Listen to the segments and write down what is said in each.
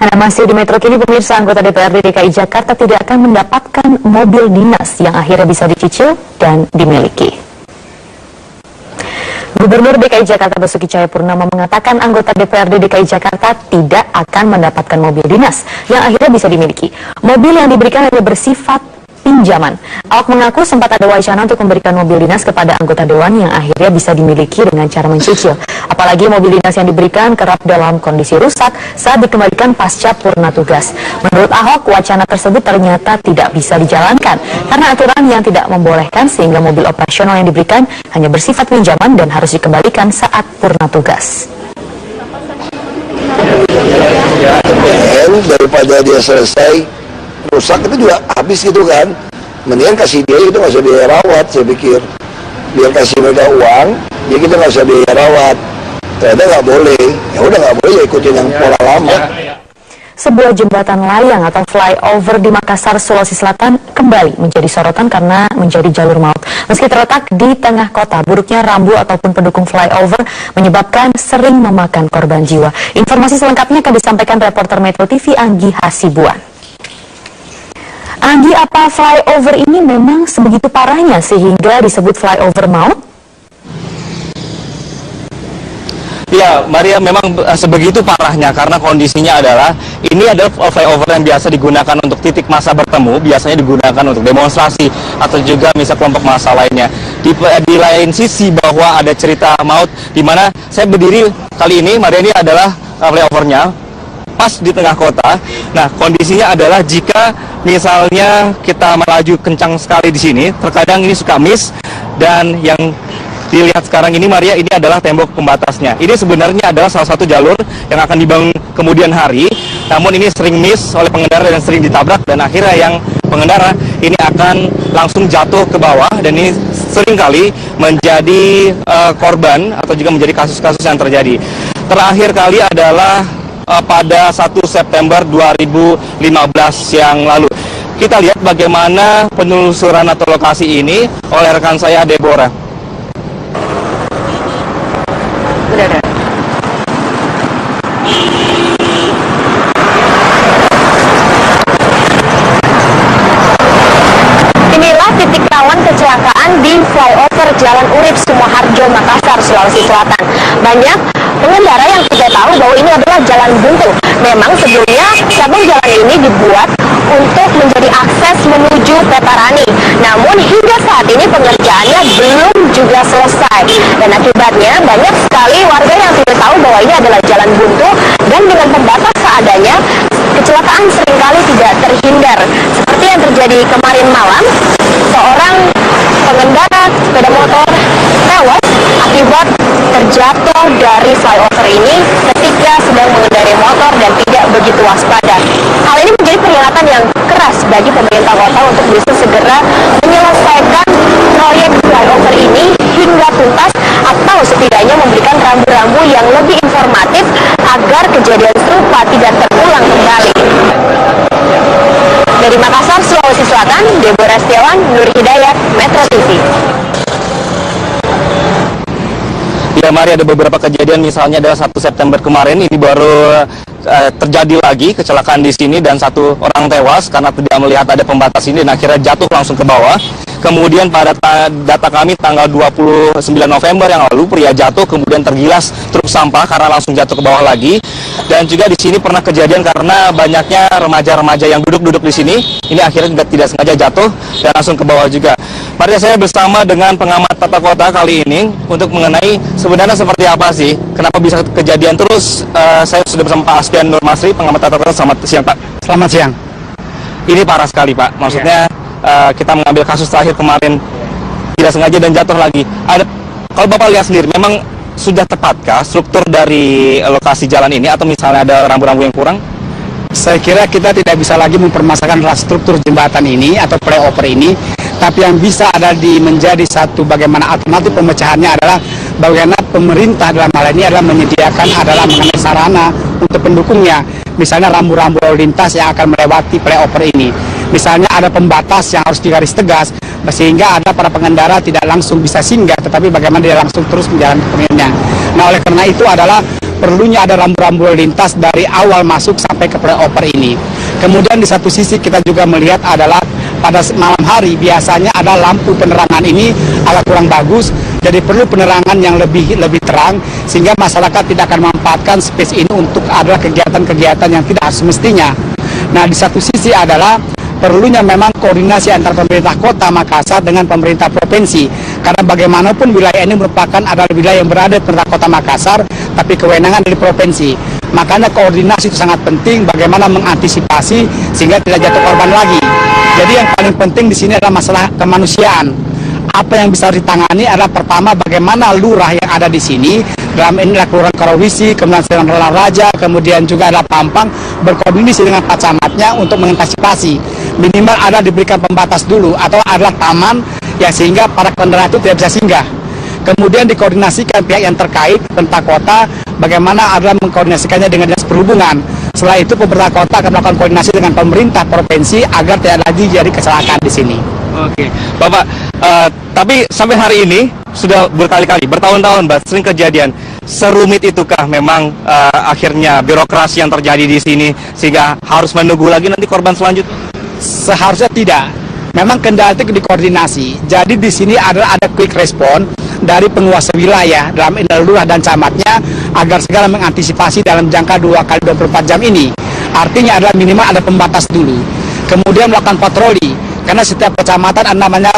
Anda masih di Metro Kini, pemirsa. Anggota DPRD DKI Jakarta tidak akan mendapatkan mobil dinas yang akhirnya bisa dicicil dan dimiliki. Gubernur DKI Jakarta Basuki Cahayapurnama mengatakan anggota DPRD DKI Jakarta tidak akan mendapatkan mobil dinas yang akhirnya bisa dimiliki. Mobil yang diberikan hanya bersifat pinjaman. Ahok mengaku sempat ada wacana untuk memberikan mobil dinas kepada anggota dewan yang akhirnya bisa dimiliki dengan cara mencicil. Apalagi mobil dinas yang diberikan kerap dalam kondisi rusak saat dikembalikan pasca purna tugas. Menurut Ahok, wacana tersebut ternyata tidak bisa dijalankan karena aturan yang tidak membolehkan, sehingga mobil operasional yang diberikan hanya bersifat pinjaman dan harus dikembalikan saat purna tugas. Daripada dia selesai rusak itu juga habis gitu kan, mendingan kasih dia itu nggak usah biaya rawat. Saya pikir dia kasih mereka uang, ya kita nggak usah biaya rawat. Ternyata nggak boleh, ya udah nggak boleh, ya ikutin yang pola lama. Sebuah jembatan layang atau flyover di Makassar, Sulawesi Selatan kembali menjadi sorotan karena menjadi jalur maut. Meski terletak di tengah kota, buruknya rambu ataupun pendukung flyover menyebabkan sering memakan korban jiwa. Informasi selengkapnya akan disampaikan reporter Metro TV Anggi Hasibuan. Anggi, apa flyover ini memang sebegitu parahnya sehingga disebut flyover maut? Ya, Maria, memang sebegitu parahnya karena kondisinya adalah ini adalah flyover yang biasa digunakan untuk titik massa bertemu, biasanya digunakan untuk demonstrasi atau juga misal kelompok massa lainnya. Di lain sisi bahwa ada cerita maut di mana saya berdiri kali ini, Maria, ini adalah flyovernya pas di tengah kota. Nah, kondisinya adalah jika misalnya kita melaju kencang sekali di sini, terkadang ini suka miss, dan yang dilihat sekarang ini, Maria, ini adalah tembok pembatasnya. Ini sebenarnya adalah salah satu jalur yang akan dibangun kemudian hari, namun ini sering miss oleh pengendara dan sering ditabrak, dan akhirnya yang pengendara ini akan langsung jatuh ke bawah, dan ini seringkali menjadi korban atau juga menjadi kasus-kasus yang terjadi. Terakhir kali adalah pada 1 September 2015 yang lalu. Kita lihat bagaimana penelusuran atau lokasi ini oleh rekan saya, Deborah. Inilah titik rawan kecelakaan di flyover Jalan Urip Sumoharjo, Makassar, Sulawesi Selatan. Banyak pengendara yang tidak tahu bahwa ini adalah jalan buntu. Memang sebelumnya cabang jalan ini dibuat untuk menjadi akses menuju Petarani. Namun hingga saat ini pengerjaannya belum juga selesai. Dan akibatnya banyak sekali warga yang tidak tahu bahwa ini adalah jalan buntu, dan dengan pembatas seadanya, kecelakaan seringkali tidak terhindar. Seperti yang terjadi kemarin malam, seorang pengendara sepeda motor tewas akibat terjatuh dari flyover ini ketika sedang mengendarai motor dan tidak begitu waspada. Hal ini menjadi peringatan yang keras bagi pemerintah kota untuk bisa segera menyelesaikan proyek flyover ini hingga tuntas, atau setidaknya memberikan rambu-rambu yang lebih informatif agar kejadian serupa tidak terulang kembali. Dari Makassar, Sulawesi Selatan, Deborah Setiawan, Nur Hidayat, Metro TV. Ya, Mari, ada beberapa kejadian, misalnya adalah 1 September kemarin ini baru terjadi lagi kecelakaan di sini dan satu orang tewas karena tidak melihat ada pembatas ini dan akhirnya jatuh langsung ke bawah. Kemudian pada data kami tanggal 29 November yang lalu, pria jatuh kemudian tergilas truk sampah karena langsung jatuh ke bawah lagi. Dan juga di sini pernah kejadian karena banyaknya remaja-remaja yang duduk-duduk di sini, ini akhirnya tidak sengaja jatuh dan langsung ke bawah juga. Mari saya bersama dengan pengamat tata kota kali ini untuk mengenai sebenarnya seperti apa sih, kenapa bisa kejadian terus. Saya sudah bersama Pak Asfian Nurmasri, pengamat tata kota. Selamat siang, Pak. Selamat siang. Ini parah sekali, Pak. Maksudnya kita mengambil kasus terakhir kemarin tidak sengaja dan jatuh lagi. Kalau Bapak lihat sendiri, memang sudah tepatkah struktur dari lokasi jalan ini, atau misalnya ada rambu-rambu yang kurang? Saya kira kita tidak bisa lagi mempermasalahkan struktur jembatan ini atau flyover ini, tapi yang bisa ada menjadi satu bagaimana alternatif pemecahannya adalah bagaimana pemerintah dalam hal ini adalah menyediakan mengenai sarana untuk pendukungnya. Misalnya rambu-rambu lalu lintas yang akan melewati flyover ini. Misalnya ada pembatas yang harus digaris tegas, sehingga ada para pengendara tidak langsung bisa singgah, tetapi bagaimana dia langsung terus menjalankan perjalanannya. Nah, oleh karena itu adalah perlunya ada rambu-rambu lalu lintas dari awal masuk sampai ke flyover ini. Kemudian di satu sisi kita juga melihat adalah pada malam hari biasanya ada lampu penerangan ini agak kurang bagus, jadi perlu penerangan yang lebih terang sehingga masyarakat tidak akan memanfaatkan space ini untuk adalah kegiatan-kegiatan yang tidak semestinya. Nah, di satu sisi adalah perlunya memang koordinasi antara pemerintah kota Makassar dengan pemerintah provinsi, karena bagaimanapun wilayah ini merupakan adalah wilayah yang berada di pemerintah kota Makassar tapi kewenangan dari provinsi. Makanya koordinasi itu sangat penting, bagaimana mengantisipasi sehingga tidak jatuh korban lagi. Jadi yang paling penting di sini adalah masalah kemanusiaan. Apa yang bisa ditangani adalah pertama bagaimana lurah yang ada di sini, dalam inilah Kelurahan Karawisi, kemudian Selang Raja, kemudian juga ada Pampang, berkoordinasi dengan Pak Camatnya untuk mengantisipasi. Minimal ada diberikan pembatas dulu atau adalah taman ya sehingga para kendaraan itu tidak bisa singgah. Kemudian dikoordinasikan pihak yang terkait, pemerintah kota, bagaimana adalah mengkoordinasikannya dengan dinas perhubungan. Setelah itu pemerintah kota akan melakukan koordinasi dengan pemerintah provinsi agar tidak lagi jadi kecelakaan di sini. Oke, Bapak, tapi sampai hari ini sudah berkali-kali, bertahun-tahun, Mbak, sering kejadian. Serumit itukah memang akhirnya birokrasi yang terjadi di sini sehingga harus menunggu lagi nanti korban selanjutnya? Seharusnya tidak. Memang kendati dikoordinasi. Jadi di sini ada quick respon dari penguasa wilayah dalam lurah dan camatnya agar segala mengantisipasi dalam jangka 2x24 jam ini. Artinya adalah minimal ada pembatas dulu. Kemudian melakukan patroli. Karena setiap kecamatan ada namanya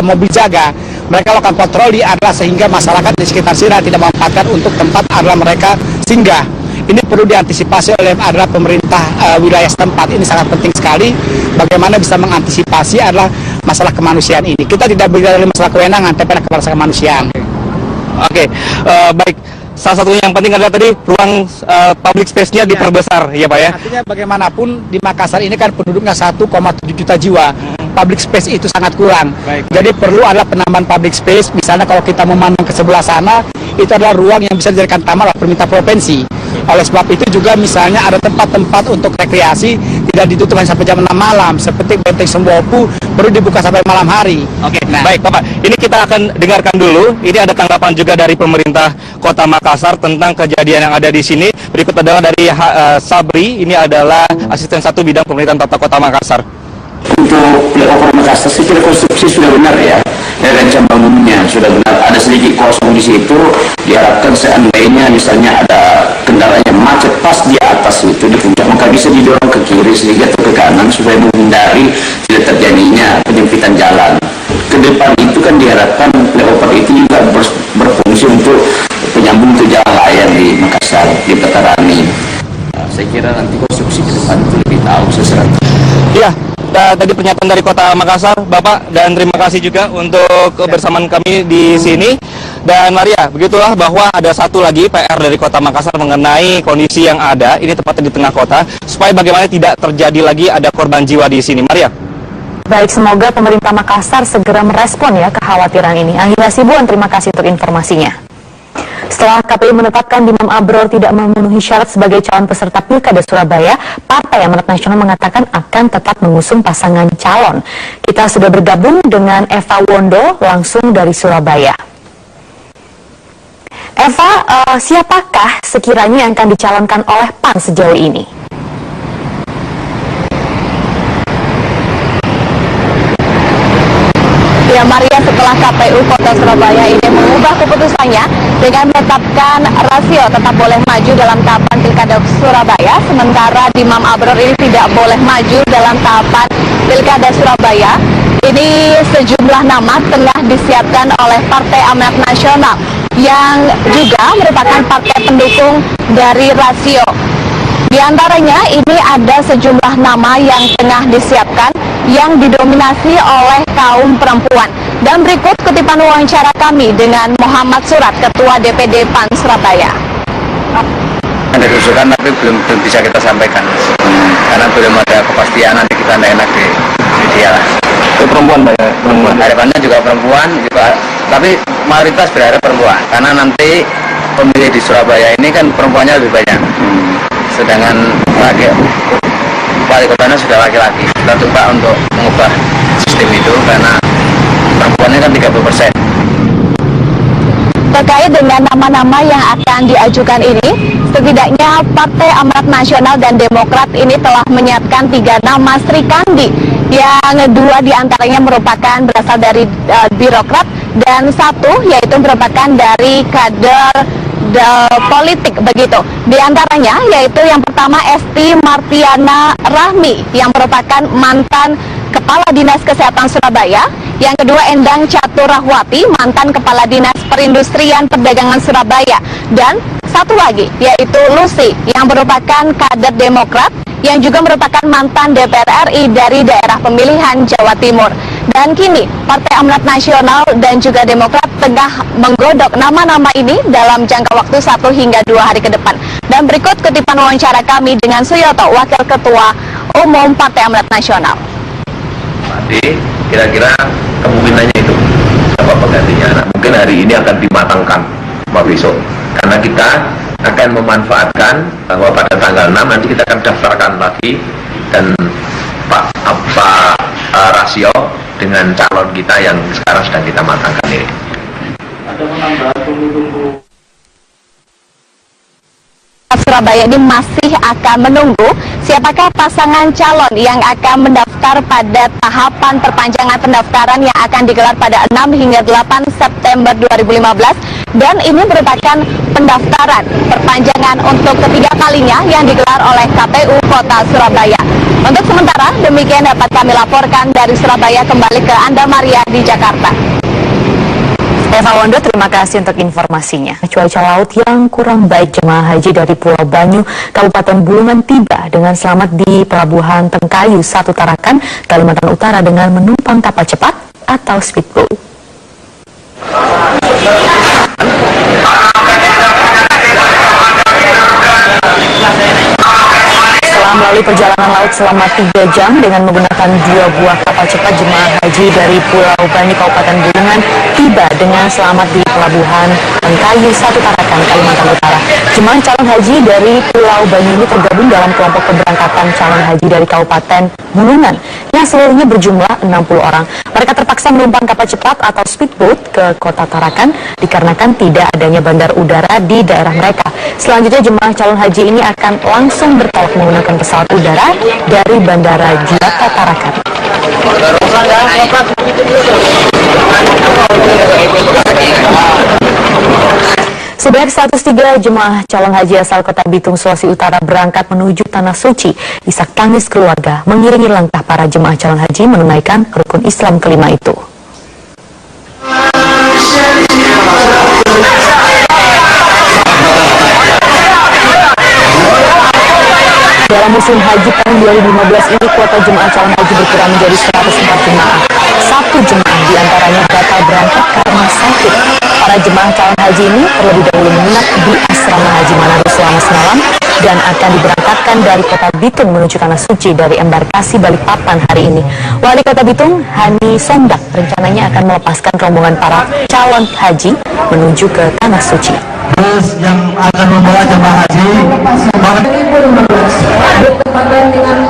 mobil jaga. Mereka lakukan patroli adalah sehingga masyarakat di sekitar sini tidak memanfaatkan untuk tempat adalah mereka singgah. Ini perlu diantisipasi oleh adalah pemerintah wilayah setempat. Ini sangat penting sekali. Bagaimana bisa mengantisipasi adalah masalah kemanusiaan ini. Kita tidak bicara dari masalah kewenangan, tapi ada masalah kemanusiaan. Oke, baik. Salah satu yang penting adalah tadi ruang public space-nya diperbesar, ya Pak ya. Artinya bagaimanapun di Makassar ini kan penduduknya 1,7 juta jiwa. Public space itu sangat kurang. Jadi perlu ada penambahan public space. Misalnya kalau kita memandang ke sebelah sana, itu adalah ruang yang bisa dijadikan taman oleh pemerintah provinsi. Oleh sebab itu juga misalnya ada tempat-tempat untuk rekreasi tidak ditutup hanya sampai jam 6 malam. Seperti Benteng Sembopu perlu dibuka sampai malam hari. Oke, baik Bapak. Ini kita akan dengarkan dulu. Ini ada tanggapan juga dari pemerintah Kota Makassar tentang kejadian yang ada di sini. Berikut adalah dari Sabri. Ini adalah asisten 1 bidang pemerintahan tata kota Makassar. Untuk flyover Makassar, saya kira konstruksi sudah benar ya, rencana bangunnya sudah benar. Ada sedikit kosong di situ, diharapkan seandainya misalnya ada kendaraan yang macet pas di atas itu di puncak, maka bisa didorong ke kiri sedikit atau ke kanan supaya menghindari tidak terjadinya penyempitan jalan. Ke depan itu kan diharapkan flyover itu juga berfungsi untuk penyambung ke jalan layang di Makassar, di Petarani. Saya kira nanti konstruksi ke depan itu lebih tahu seserap. Ya, tadi pernyataan dari Kota Makassar, Bapak, dan terima kasih juga untuk kebersamaan kami di sini. Dan Maria, begitulah bahwa ada satu lagi PR dari Kota Makassar mengenai kondisi yang ada, ini tepatnya di tengah kota, supaya bagaimana tidak terjadi lagi ada korban jiwa di sini. Maria. Baik, semoga pemerintah Makassar segera merespon ya kekhawatiran ini. Anggia Sibuan, terima kasih untuk informasinya. Setelah KPU menetapkan Imam Abror tidak memenuhi syarat sebagai calon peserta Pilkada Surabaya, Partai Amanat Nasional mengatakan akan tetap mengusung pasangan calon. Kita sudah bergabung dengan Eva Wondo langsung dari Surabaya. Eva, siapakah sekiranya yang akan dicalonkan oleh PAN sejauh ini? Ya Maria, setelah KPU Kota Surabaya ini mengubah keputusannya dengan menetapkan rasio tetap boleh maju dalam tahapan Pilkada Surabaya, sementara Imam Abror ini tidak boleh maju dalam tahapan Pilkada Surabaya. Ini sejumlah nama tengah disiapkan oleh Partai Amanat Nasional yang juga merupakan partai pendukung dari rasio. Di antaranya ini ada sejumlah nama yang tengah disiapkan yang didominasi oleh kaum perempuan. Dan berikut kutipan wawancara kami dengan Muhammad Surat, Ketua DPD PAN Surabaya. Ada kerusuhan tapi belum bisa kita sampaikan karena belum ada kepastian, nanti kita tidak enak di media lah. Itu perempuan, Pak ya? Perempuan, harapannya juga perempuan juga, tapi mayoritas berharap perempuan karena nanti pemilih di Surabaya ini kan perempuannya lebih banyak. Sedangkan wali kotanya sudah laki-laki. Kita coba untuk mengubah sistem itu karena perempuannya kan 30%. Terkait dengan nama-nama yang akan diajukan ini, setidaknya Partai Amanat Nasional dan Demokrat ini telah menyiapkan 3 nama Sri Kandi, yang 2 diantaranya merupakan berasal dari birokrat dan 1 yaitu merupakan dari kader politik begitu. Di antaranya yaitu yang pertama Esti Martiana Rahmi yang merupakan mantan Kepala Dinas Kesehatan Surabaya, yang kedua Endang Caturahwati, mantan Kepala Dinas Perindustrian Perdagangan Surabaya, dan 1 lagi yaitu Lucy yang merupakan kader Demokrat yang juga merupakan mantan DPR RI dari daerah pemilihan Jawa Timur. Dan kini Partai Amanat Nasional dan juga Demokrat tengah menggodok nama-nama ini dalam jangka waktu 1 hingga 2 hari ke depan. Dan berikut kutipan wawancara kami dengan Suyoto, Wakil Ketua Umum Partai Amanat Nasional. Jadi kira-kira kemungkinannya itu siapa penggantinya. Nah, mungkin hari ini akan dimatangkan Pak besok, karena kita akan memanfaatkan bahwa pada tanggal 6 nanti kita akan daftarkan lagi dan Pak rasio dengan calon kita yang sekarang sedang kita matangkan ini. Ada menambah tunggu-tunggu. Surabaya ini masih akan menunggu siapakah pasangan calon yang akan mendaftar pada tahapan perpanjangan pendaftaran yang akan digelar pada 6 hingga 8 September 2015, dan ini merupakan pendaftaran perpanjangan untuk ketiga kalinya yang digelar oleh KPU Kota Surabaya. Untuk sementara demikian dapat kami laporkan dari Surabaya, kembali ke Anda Maria di Jakarta. Eva Wondo, terima kasih untuk informasinya. Cuaca laut yang kurang baik, jemaah haji dari Pulau Banyu, Kabupaten Bulungan tiba dengan selamat di Pelabuhan Tengkayu 1 Tarakan, Kalimantan Utara dengan menumpang kapal cepat atau speedboat. Melalui perjalanan laut selama 3 jam dengan menggunakan 2 buah kapal cepat, jemaah haji dari Pulau Banyu Kabupaten Bulungan tiba dengan selamat di Pelabuhan Tengkayu 1 Tarakan, Kalimantan Utara. Jemaah calon haji dari Pulau Banyu ini tergabung dalam kelompok keberangkatan calon haji dari Kabupaten Bulungan yang seluruhnya berjumlah 60 orang. Mereka terpaksa menumpang kapal cepat atau speedboat ke Kota Tarakan dikarenakan tidak adanya bandar udara di daerah mereka. Selanjutnya jemaah calon haji ini akan langsung bertolak menggunakan pesawat udara dari Bandara Juanda Tarakan. Sebanyak 103 jemaah calon haji asal Kota Bitung, Sulawesi Utara berangkat menuju Tanah Suci. Isak tangis keluarga mengiringi langkah para jemaah calon haji menunaikan rukun Islam kelima itu. Dalam musim haji tahun 2015 ini, kuota jemaah calon haji berkurang menjadi 104 jemaah. 1 jemaah diantaranya batal berangkat karena sakit. Para jemaah calon haji ini terlebih dahulu menginap di asrama haji Manado selama semalam dan akan diberangkatkan dari Kota Bitung menuju Tanah Suci dari embarkasi Balikpapan hari ini. Wali Kota Bitung, Hani Sondak, rencananya akan melepaskan rombongan para calon haji menuju ke Tanah Suci. Bus yang akan membawa jemaah haji bertepatan dengan